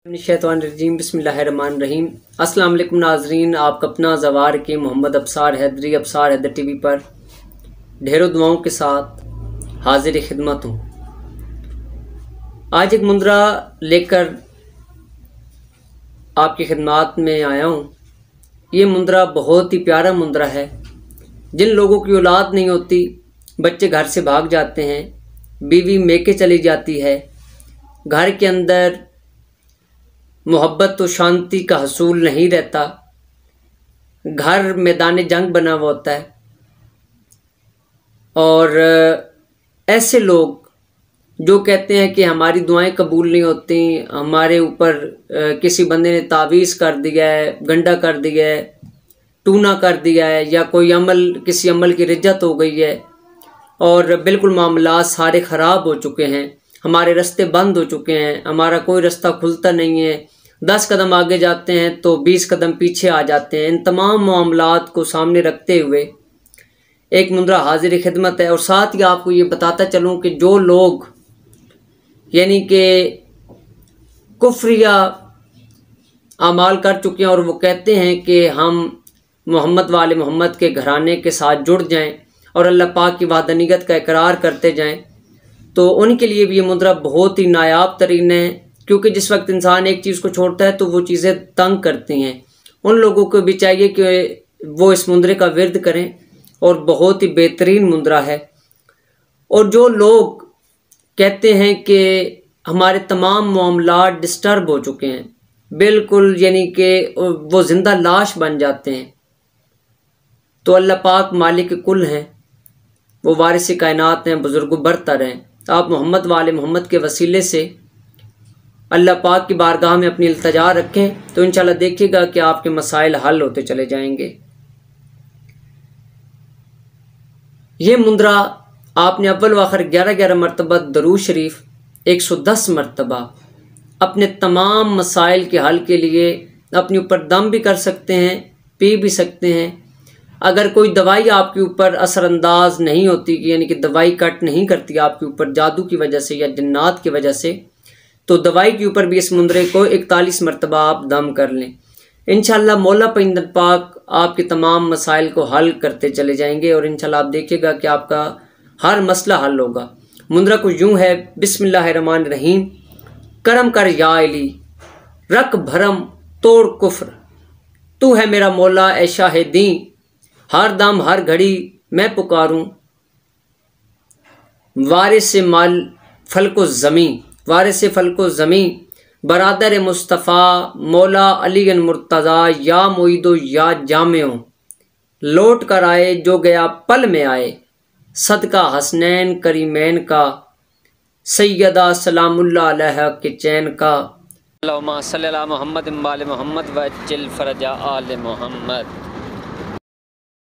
शैतानिर्रजीम बिस्मिल्लाहिर्रहमानिर्रहीम। अस्सलाम वालेकुम नाजरीन, आपका अपना ज़वार के मोहम्मद अब्सार हैदर टीवी पर ढेरों दुआओं के साथ हाजिर खिदमत हूँ। आज एक मुंदरा लेकर आपकी खिदमत में आया हूँ। ये मुंदरा बहुत ही प्यारा मुंदरा है। जिन लोगों की औलाद नहीं होती, बच्चे घर से भाग जाते हैं, बीवी मेके चली जाती है, घर के अंदर मोहब्बत तो शांति का हसूल नहीं रहता, घर मैदान जंग बना हुआ होता है। और ऐसे लोग जो कहते हैं कि हमारी दुआएं कबूल नहीं होती, हमारे ऊपर किसी बंदे ने तावीज़ कर दिया है, गंडा कर दिया है, टूना कर दिया है, या कोई किसी अमल की रिज्जत हो गई है और बिल्कुल मामला सारे ख़राब हो चुके हैं, हमारे रास्ते बंद हो चुके हैं, हमारा कोई रास्ता खुलता नहीं है, 10 कदम आगे जाते हैं तो 20 कदम पीछे आ जाते हैं। इन तमाम मामलात को सामने रखते हुए एक मुंदरा हाजिर खिदमत है। और साथ ही आपको ये बताता चलूँ कि जो लोग यानी कि कुफ्रिया अमाल कर चुके हैं और वो कहते हैं कि हम मोहम्मद वाले मोहम्मद के घराने के साथ जुड़ जाएं और अल्लाह पाक की वहदानियत का इकरार करते जाएं, तो उनके लिए भी ये मुंदरा बहुत ही नायाब तरीन है। क्योंकि जिस वक्त इंसान एक चीज़ को छोड़ता है तो वो चीज़ें तंग करती हैं। उन लोगों को भी चाहिए कि वो इस मुंदरे का विर्द करें और बहुत ही बेहतरीन मुंदरा है। और जो लोग कहते हैं कि हमारे तमाम मामलात डिस्टर्ब हो चुके हैं, बिल्कुल यानी कि वो ज़िंदा लाश बन जाते हैं, तो अल्लाह पाक मालिक कुल हैं, वो वारिस कायनात हैं, बुजुर्ग बरतर हैं। आप मोहम्मद वाले मोहम्मद के वसीले से अल्लाह पाक की बारगाह में अपनी इल्तिजा रखें तो इंशाल्लाह देखिएगा कि आपके मसाइल हल होते चले जाएंगे। ये मुंदरा आपने अव्वल व आखिर 11-11 मरतबा दरूद शरीफ 110 मरतबा अपने तमाम मसाइल के हल के लिए अपने ऊपर दम भी कर सकते हैं, पी भी सकते हैं। अगर कोई दवाई आपके ऊपर असरअंदाज नहीं होती, यानी कि दवाई कट नहीं करती आपके ऊपर जादू की वजह से या जन्नात की वजह से, तो दवाई के ऊपर भी इस मुंदरे को 41 मरतबा आप दम कर लें। इंशाल्लाह मौला पैगंबर पाक आपके तमाम मसाइल को हल करते चले जाएंगे और इंशाल्लाह आप देखिएगा कि आपका हर मसला हल होगा। मुंदरा को यूं है, बिस्मिल्लाहिर्रहमानिर्रहीम। करम कर या अली, रख भरम तोड़ कुफ्र, तू है मेरा मौला ए शाहिदी, हर दम हर घड़ी मैं पुकारूं, वारिस माल फलको ज़मी, वारिस फलको ज़मी, बरादर मुस्तफ़ा मौला अली मुर्तज़ा, या मोइदो या जामियो, लौट कर आए जो गया पल में आए, सदका हसनैन करीमैन का, सैयदा सलामुल्लाह अलैहा के चैन का। अल्लाहुम्मा सल्ली अला मुहम्मद व अज्जिल फरजा आले मोहम्मद।